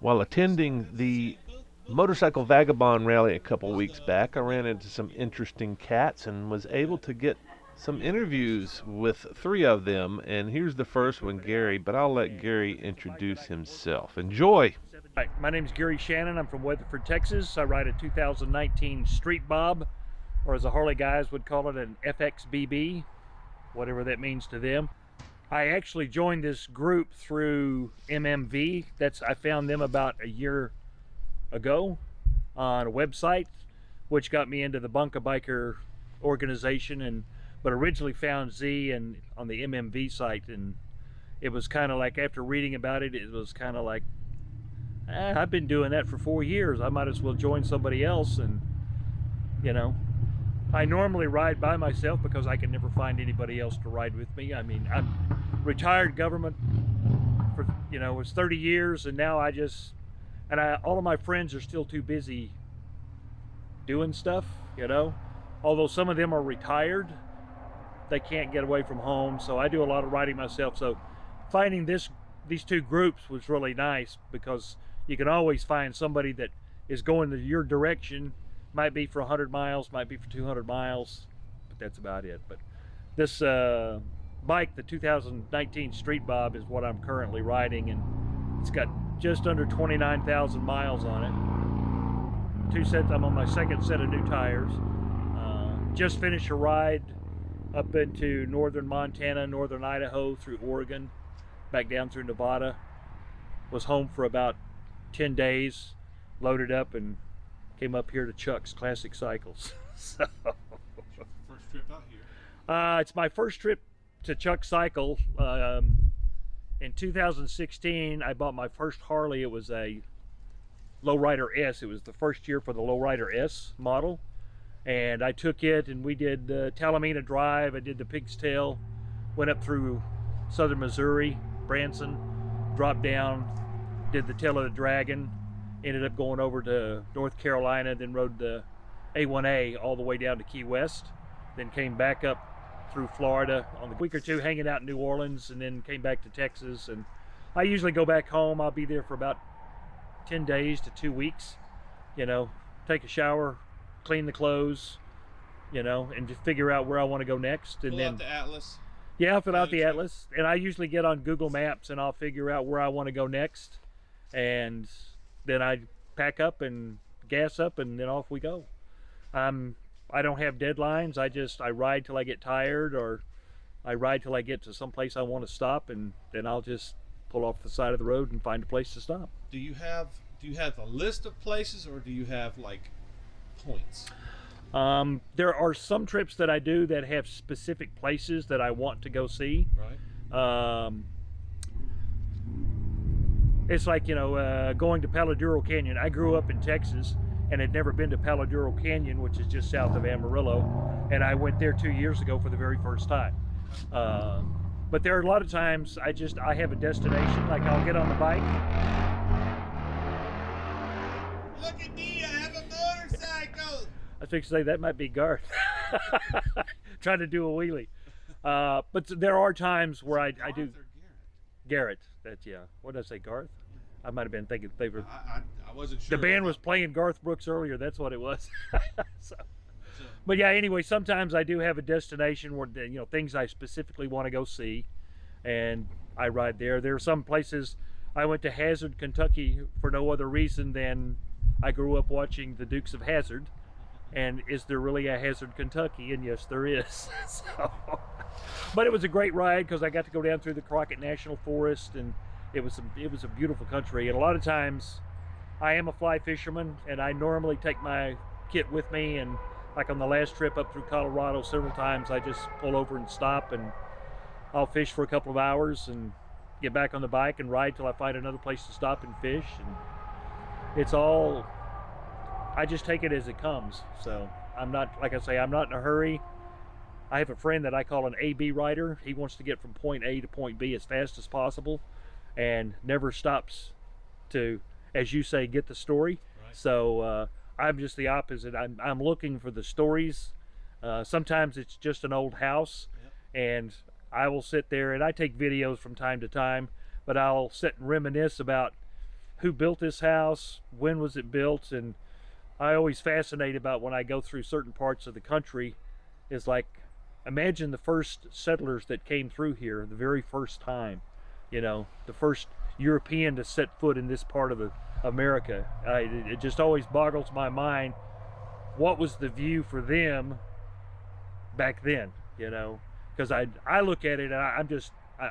While attending the motorcycle Vagabond Rally a couple weeks back, I ran into some interesting cats and was able to get some interviews with three of them. And here's the first one, Gary, but I'll let Gary introduce himself. Enjoy. Hi, my name is Gary Shannon. I'm from Weatherford, Texas. I ride a 2019 Street Bob, or as the Harley guys would call it, an FXBB, whatever that means to them. I actually joined this group through MMV. I found them about a year ago on a website, which got me into the Bunka Biker organization, but originally found Z on the MMV site, and it was kind of like, after reading about it, it was kind of like, I've been doing that for 4 years. I might as well join somebody else. And you know, I normally ride by myself because I can never find anybody else to ride with me. I mean, I'm retired government for, it was 30 years, and now all of my friends are still too busy doing stuff, although some of them are retired, they can't get away from home, so I do a lot of riding myself. So finding these two groups was really nice, because you can always find somebody that is going to your direction. Might be for 100 miles, might be for 200 miles, but that's about it. But this bike, the 2019 Street Bob, is what I'm currently riding, and it's got just under 29,000 miles on it. I'm on my second set of new tires. Just finished a ride up into northern Montana, northern Idaho, through Oregon, back down through Nevada. Was home for about 10 days, loaded up, and came up here to Chuck's Classic Cycles. So, First trip out here. it's my first trip to Chuck Cycle. In 2016, I bought my first Harley. It was a Lowrider S. It was the first year for the Lowrider S model. And I took it, and we did Talamina Drive. I did the Pig's Tail, went up through southern Missouri, Branson, dropped down, did the Tail of the Dragon, ended up going over to North Carolina, then rode the A1A all the way down to Key West, then came back up through Florida on the week or two, hanging out in New Orleans, and then came back to Texas. And I usually go back home. I'll be there for about 10 days to 2 weeks, take a shower, clean the clothes, and just figure out where I want to go next. And Pull then out the atlas. yeah, fill out the atlas, and I usually get on Google Maps and I'll figure out where I want to go next, and then I pack up and gas up, and then off we go. I don't have deadlines. I ride till I get tired, or I ride till I get to some place I want to stop, and then I'll just pull off the side of the road and find a place to stop. Do you have a list of places, or do you have like points? There are some trips that I do that have specific places that I want to go see. Right. It's like, going to Paladuro Canyon. I grew up in Texas and had never been to Paladuro Canyon, which is just south of Amarillo, and I went there 2 years ago for the very first time. But there are a lot of times I have a destination, like I'll get on the bike. Look at me, I have a motorcycle! I was fixing to say, that might be Garth. Trying to do a wheelie. But there are times where I do. Garrett. That's, yeah. What did I say, Garth? I might have been thinking they were. I wasn't sure. The band was playing Garth Brooks earlier. That's what it was. But yeah, anyway, sometimes I do have a destination where, things I specifically want to go see, and I ride there. There are some places. I went to Hazard, Kentucky for no other reason than I grew up watching the Dukes of Hazzard. And is there really a Hazard, Kentucky? And yes, there is. But it was a great ride because I got to go down through the Crockett National Forest, and it was a beautiful country. And a lot of times, I am a fly fisherman, and I normally take my kit with me. And like on the last trip up through Colorado, several times I just pull over and stop, and I'll fish for a couple of hours and get back on the bike and ride till I find another place to stop and fish. And it's all, I just take it as it comes. So I'm not, like I say, I'm not in a hurry. I have a friend that I call an AB rider. He wants to get from point A to point B as fast as possible, and never stops to, as you say, get the story. Right. So I'm just the opposite. I'm looking for the stories. Sometimes it's just an old house. Yep. And I will sit there and I take videos from time to time, but I'll sit and reminisce about who built this house, when was it built, and I always fascinate about when I go through certain parts of the country is like, imagine the first settlers that came through here the very first time, you know, the first European to set foot in this part of America. It just always boggles my mind, what was the view for them back then, you know? Because I look at it and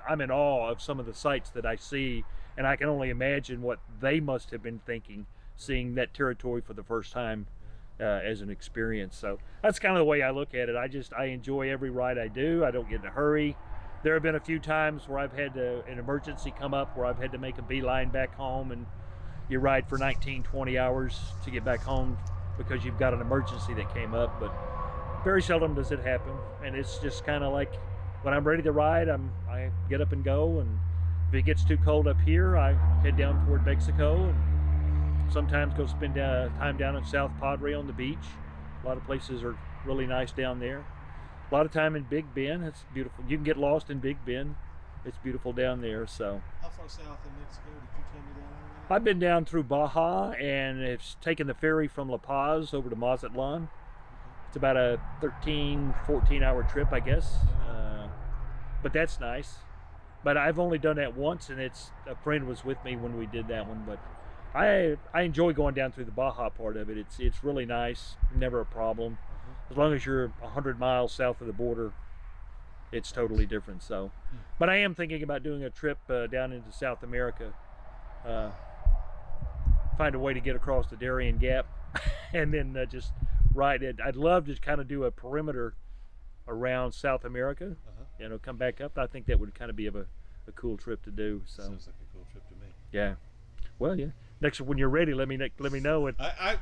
I'm in awe of some of the sights that I see, and I can only imagine what they must have been thinking seeing that territory for the first time as an experience. So that's kind of the way I look at it. I enjoy every ride I do. I don't get in a hurry. There have been a few times where I've had an emergency come up where I've had to make a beeline back home, and you ride for 19, 20 hours to get back home because you've got an emergency that came up, but very seldom does it happen. And it's just kind of like, when I'm ready to ride, I get up and go, and if it gets too cold up here, I head down toward Mexico, and sometimes go spend time down in South Padre on the beach. A lot of places are really nice down there. A lot of time in Big Bend. It's beautiful. You can get lost in Big Bend. It's beautiful down there. So how far south in Mexico did you tell me that already? I've been down through Baja, and it's taken the ferry from La Paz over to Mazatlan. It's about a 13, 14-hour trip, I guess. But that's nice. But I've only done that once, and a friend was with me when we did that one. But I enjoy going down through the Baja part of it. It's really nice, never a problem. As long as you're 100 miles south of the border, it's totally different. So, but I am thinking about doing a trip down into South America. Find a way to get across the Darien Gap, and then just ride it. I'd love to kind of do a perimeter around South America. You know, come back up. I think that would kind of be a cool trip to do. So sounds like a cool trip to me. Yeah. Well, yeah. Next, when you're ready, let me know. And I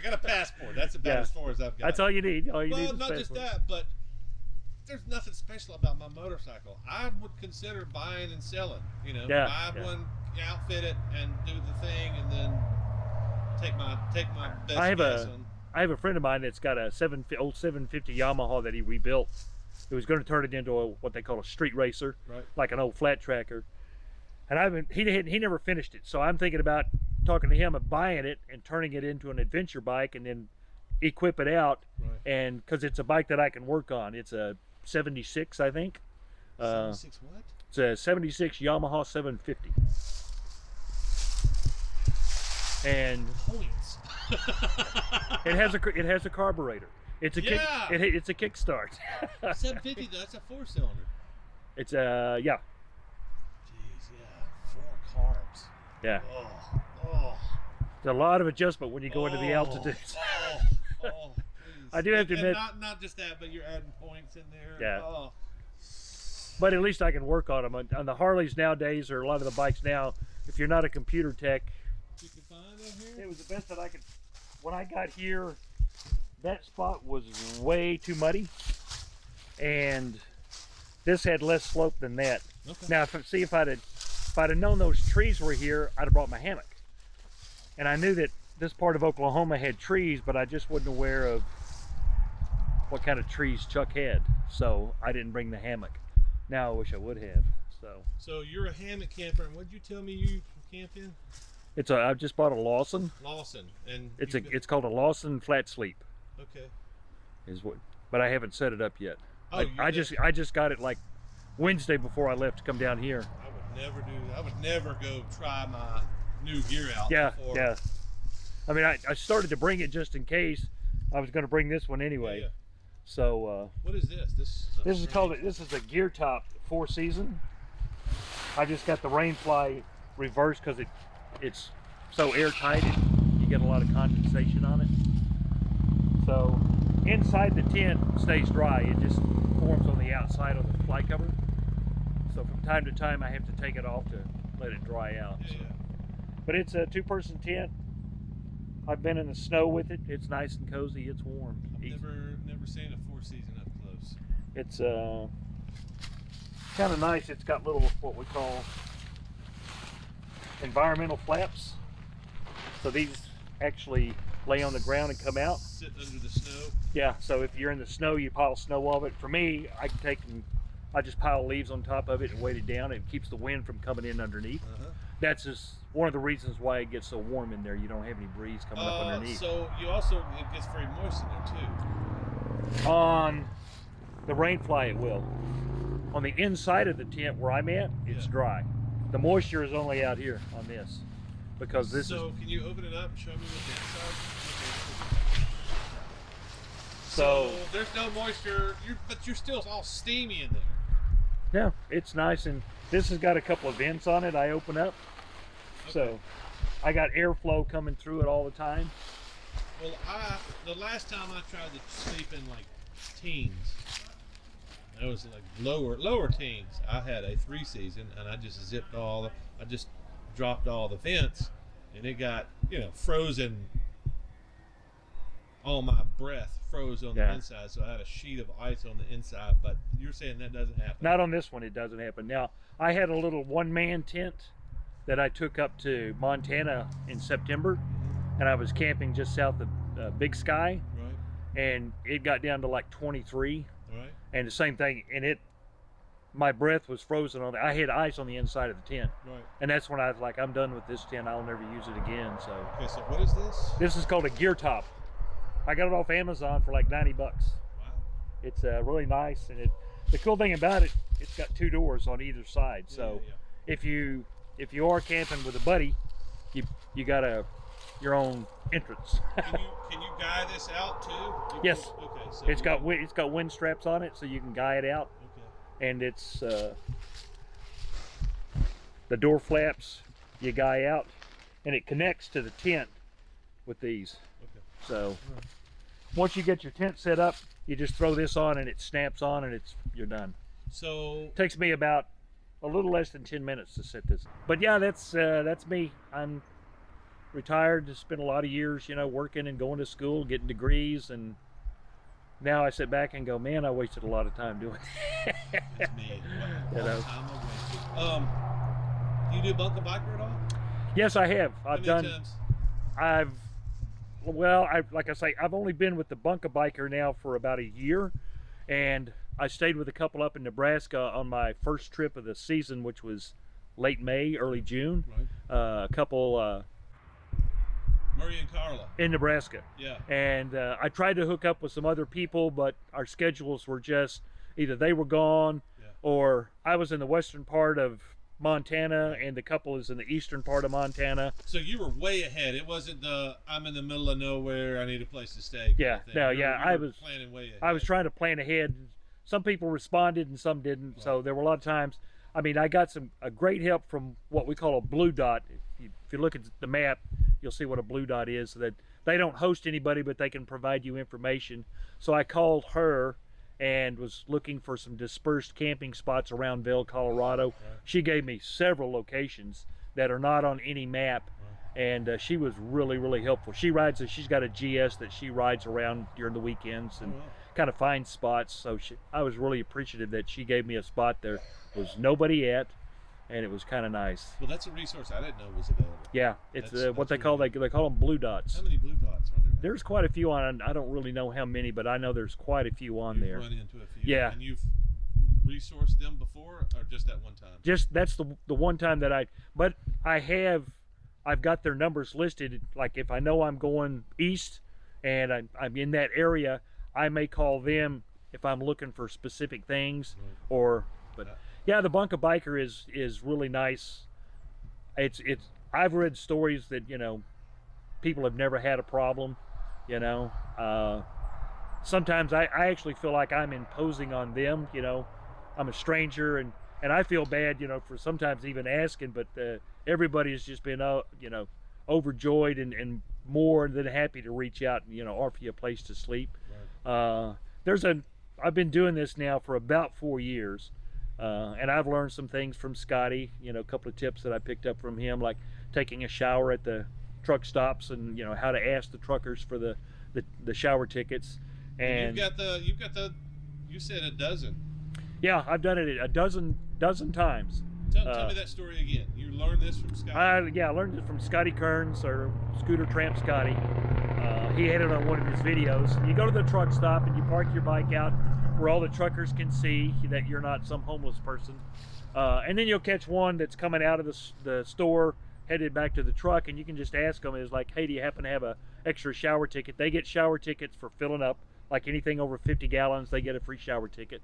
got a passport. That's about as far as I've got. That's all you need. All you need is a not passport. just that, but there's nothing special about my motorcycle. I would consider buying and selling. You know, buy one, outfit it, and do the thing, and then take my best guess on. I have a friend of mine that's got a old 750 Yamaha that he rebuilt. He was going to turn it into what they call a street racer, like an old flat tracker. And he never finished it. So I'm thinking about talking to him of buying it and turning it into an adventure bike, and then equip it out. And because it's a bike that I can work on. It's a 76, I think. 76 what? It's a 76 Yamaha 750. And points. it has a carburetor. It's a it's a kickstart. 750. That's a 4-cylinder. It's a Jeez, yeah, 4 carbs. Yeah. Oh. It's a lot of adjustment when you go into the altitudes. I do have to admit, not just that, but you're adding points in there. Yeah. Oh. But at least I can work on them. On the Harleys nowadays, or a lot of the bikes now, if you're not a computer tech, You can find over here? it was the best that I could. When I got here, that spot was way too muddy, and this had less slope than that. Okay. Now, if I'd have known those trees were here, I'd have brought my hammock. And I knew that this part of Oklahoma had trees, but I just wasn't aware of what kind of trees Chuck had, so I didn't bring the hammock. Now I wish I would have. So you're a hammock camper, and what did you tell me you camp in? I've just bought a Lawson. Lawson, and It's called a Lawson Flat Sleep. Okay. But I haven't set it up yet. Oh, I just got it like Wednesday before I left to come down here. I would never go try my new gear out. Yeah, before. yeah. I mean, I started to bring it just in case. I was going to bring this one anyway. Yeah. So what is this? This is a Gear Top 4-season. I just got the rain fly reversed because it's so airtight, you get a lot of condensation on it. So inside the tent stays dry. It just forms on the outside of the fly cover. So from time to time I have to take it off to let it dry out. Yeah. But it's a 2-person tent. I've been in the snow with it. It's nice and cozy. It's warm. I've never seen a 4-season up close. It's kind of nice. It's got little, what we call environmental flaps. So these actually lay on the ground and come out. Sit under the snow. Yeah, so if you're in the snow, you pile snow of it. For me, I just pile leaves on top of it and weight it down. It keeps the wind from coming in underneath. That's just one of the reasons why it gets so warm in there. You don't have any breeze coming up underneath. So you also, it gets very moist in there too. On the rainfly, it will. On the inside of the tent where I'm at, it's dry. The moisture is only out here on this, because this So can you open it up and show me what the inside? So there's no moisture, but you're still all steamy in there. Yeah, it's nice, and this has got a couple of vents on it I open up. Okay. So I got airflow coming through it all the time. Well, the last time I tried to sleep in like teens, it was like lower teens. I had a 3-season, and I just I just dropped all the vents, and it got, frozen. All my breath froze on the inside, so I had a sheet of ice on the inside. But you're saying that doesn't happen? Not on this one, it doesn't happen. Now, I had a little one-man tent that I took up to Montana in September, and I was camping just south of Big Sky, and it got down to like 23, and the same thing, and my breath was frozen on I had ice on the inside of the tent, and that's when I was like, I'm done with this tent, I'll never use it again. So okay, so what is this? This is called a gear top. I got it off Amazon for like 90 bucks. Wow. It's really nice, and the cool thing about it, it's got 2 doors on either side. So if you are camping with a buddy, you got your own entrance. Can you guy this out too? Yes. Okay. So it's got wind straps on it, so you can guy it out. Okay. And it's the door flaps you guy out, and it connects to the tent with these. Okay. So once you get your tent set up, you just throw this on, and it snaps on, and you're done. So it takes me about a little less than 10 minutes to set this. But yeah, that's me. I'm retired. Just spent a lot of years, working and going to school, getting degrees, and now I sit back and go, man, I wasted a lot of time doing it. That's me. What time I wasted. Do you do bunker biker at all? Yes, I have. How many times? Like I say, I've only been with the bunker biker now for about a year, and I stayed with a couple up in Nebraska on my first trip of the season, which was late May, early June. A couple Murray and Carla in Nebraska. Yeah. And I tried to hook up with some other people, but our schedules were just either they were gone, or I was in the western part of Montana, and the couple is in the eastern part of Montana. So you were way ahead. It wasn't I'm in the middle of nowhere, I need a place to stay. I was planning way ahead. I was trying to plan ahead. Some people responded and some didn't. So there were a lot of times. I mean, I got a great help from what we call a blue dot. If you look at the map, you'll see what a blue dot is. So that they don't host anybody, but they can provide you information. So I called her and was looking for some dispersed camping spots around Vail, Colorado. She gave me several locations that are not on any map, and she was really, really helpful. She's got a GS that she rides around during the weekends and kind of finds spots. So I was really appreciative that she gave me a spot there was nobody at, and it was kind of nice. Well, that's a resource I didn't know was available. Yeah, it's what they call them blue dots. How many blue dots are there? There's quite a few on. I don't really know how many, but I know there's quite a few on there. You've run into a few. Yeah. And you've resourced them before, or just that one time? That's the one time that I've got their numbers listed. Like if I know I'm going east and I'm in that area, I may call them if I'm looking for specific things. Yeah, the bunker biker is really nice. I've read stories that people have never had a problem. Sometimes I actually feel like I'm imposing on them. I'm a stranger, and I feel bad for sometimes even asking, but everybody has just been overjoyed and more than happy to reach out and offer you a place to sleep. I've been doing this now for about 4 years, and I've learned some things from Scotty, a couple of tips that I picked up from him, like taking a shower at the truck stops, and how to ask the truckers for the shower tickets. And you've got the you said a dozen. Yeah, I've done it a dozen times. Tell me that story again. You learned this from Scotty? I learned it from Scotty Kearns, or Scooter Tramp Scotty. He had it on one of his videos. You go to the truck stop and you park your bike out where all the truckers can see that you're not some homeless person. And then you'll catch one that's coming out of the store, headed back to the truck, and you can just ask them, is like, hey, do you happen to have a extra shower ticket? They get shower tickets for filling up, like anything over 50 gallons, they get a free shower ticket.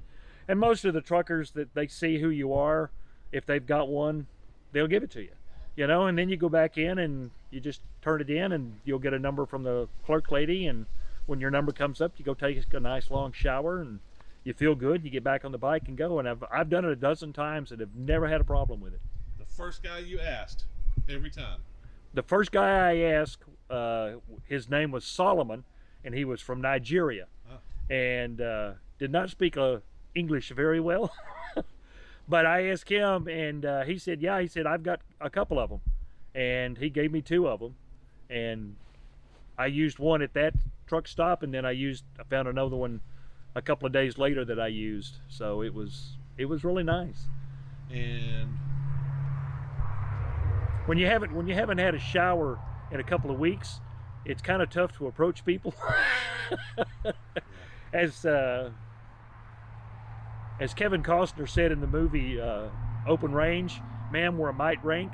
And most of the truckers, that they see who you are, if they've got one, they'll give it to you. You know, and then you go back in and you just turn it in, and you'll get a number from the clerk lady, and when your number comes up, you go take a nice long shower, and you feel good. You get back on the bike and go. And I've done it a dozen times and have never had a problem with it. The first guy you asked every time? The first guy I asked, his name was Solomon, and he was from Nigeria, and did not speak English very well. But I asked him, and he said, yeah, he said, I've got a couple of them. And he gave me 2 of them. And I used one at that truck stop, and then I found another one a couple of days later that I used. So it was really nice. And when you haven't had a shower in a couple of weeks, it's kind of tough to approach people. As Kevin Costner said in the movie Open Range, "Ma'am, we're a mite rank."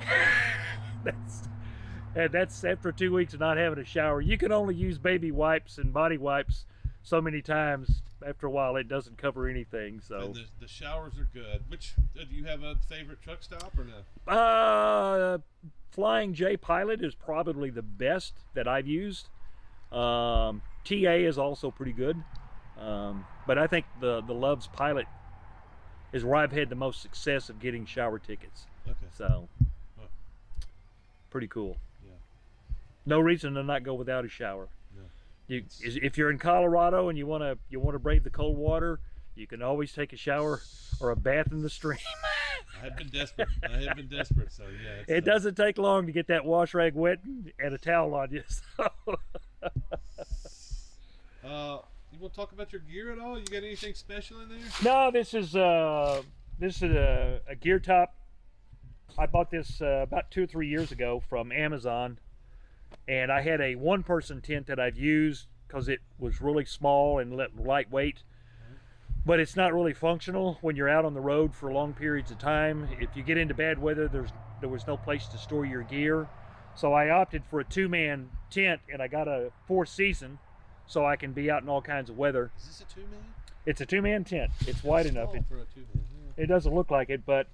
that's after 2 weeks of not having a shower. You can only use baby wipes and body wipes so many times. After a while, it doesn't cover anything. So and the showers are good. Which do you have a favorite truck stop or no? Flying J Pilot is probably the best that I've used. TA is also pretty good, but I think the Love's Pilot is where I've had the most success of getting shower tickets. Okay. So, pretty cool. Yeah. No reason to not go without a shower. Yeah. If you're in Colorado and you want to brave the cold water, you can always take a shower or a bath in the stream. I have been desperate. So yeah. It doesn't take long to get that wash rag wet and a towel on you. So. You want to talk about your gear at all? You got anything special in there? No, this is a gear top. I bought this about 2 or 3 years ago from Amazon, and I had a 1-person tent that I've used because it was really small and lightweight. But it's not really functional when you're out on the road for long periods of time. If you get into bad weather, there was no place to store your gear. So I opted for a 2-man tent, and I got a 4-season, so I can be out in all kinds of weather. Is this a 2-man? It's a 2-man tent. It's wide enough. For a 2-man. Yeah. It doesn't look like it, but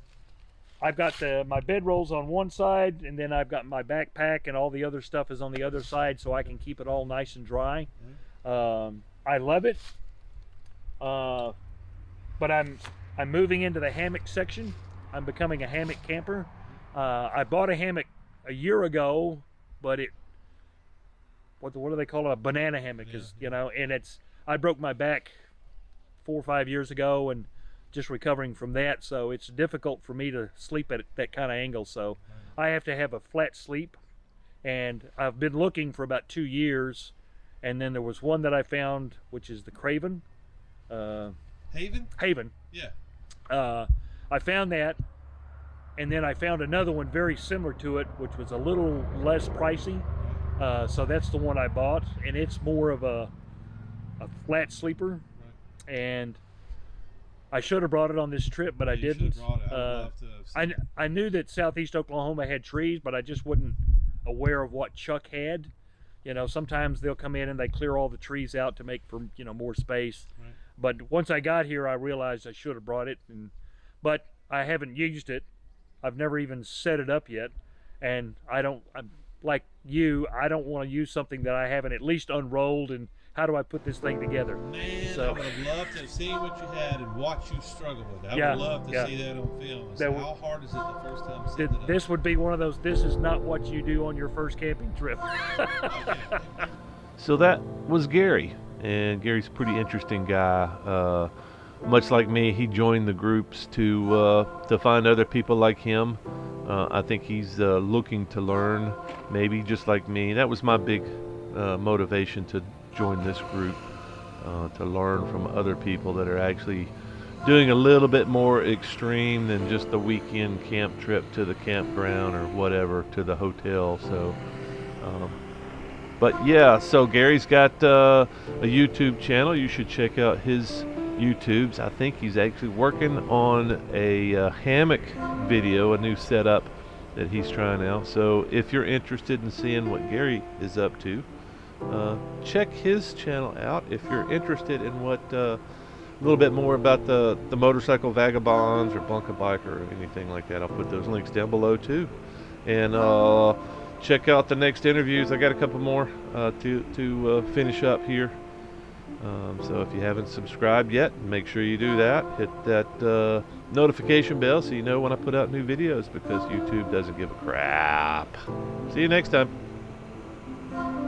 I've got my bedrolls on one side, and then I've got my backpack, and all the other stuff is on the other side, so I can keep it all nice and dry. I love it. But I'm moving into the hammock section. I'm becoming a hammock camper. I bought a hammock a year ago, but what do they call it? A banana hammock, and I broke my back 4 or 5 years ago and just recovering from that, so it's difficult for me to sleep at that kind of angle. So I have to have a flat sleep, and I've been looking for about 2 years, and then there was one that I found, which is the Craven. Haven. Yeah. I found that, and then I found another one very similar to it, which was a little less pricey. So that's the one I bought, and it's more of a flat sleeper. Right. And I should have brought it on this trip, but I didn't. I knew that southeast Oklahoma had trees, but I just wasn't aware of what Chuck had. Sometimes they'll come in and they clear all the trees out to make for more space. Right. But once I got here, I realized I should have brought it, but I haven't used it. I've never even set it up yet, and I'm like you. I don't want to use something that I haven't at least unrolled. And how do I put this thing together? Man, I would have loved to have seen what you had and watch you struggle with it. I would love to see that on film. So how hard is it the first time setting it up? This would be one of those. This is not what you do on your first camping trip. So that was Gary, and Gary's a pretty interesting guy. Much like me, he joined the groups to find other people like him. I think he's looking to learn, maybe just like me. That was my big motivation to join this group, to learn from other people that are actually doing a little bit more extreme than just the weekend camp trip to the campground or whatever, to the hotel. So but yeah, so Gary's got a YouTube channel. You should check out his YouTubes. I think he's actually working on a hammock video, a new setup that he's trying out. So if you're interested in seeing what Gary is up to, check his channel out. If you're interested in what a little bit more about the motorcycle vagabonds or Blanca bike or anything like that, I'll put those links down below too. And check out the next interviews. I got a couple more to finish up here. So if you haven't subscribed yet, make sure you do that. Hit that notification bell so you know when I put out new videos, because YouTube doesn't give a crap. See you next time.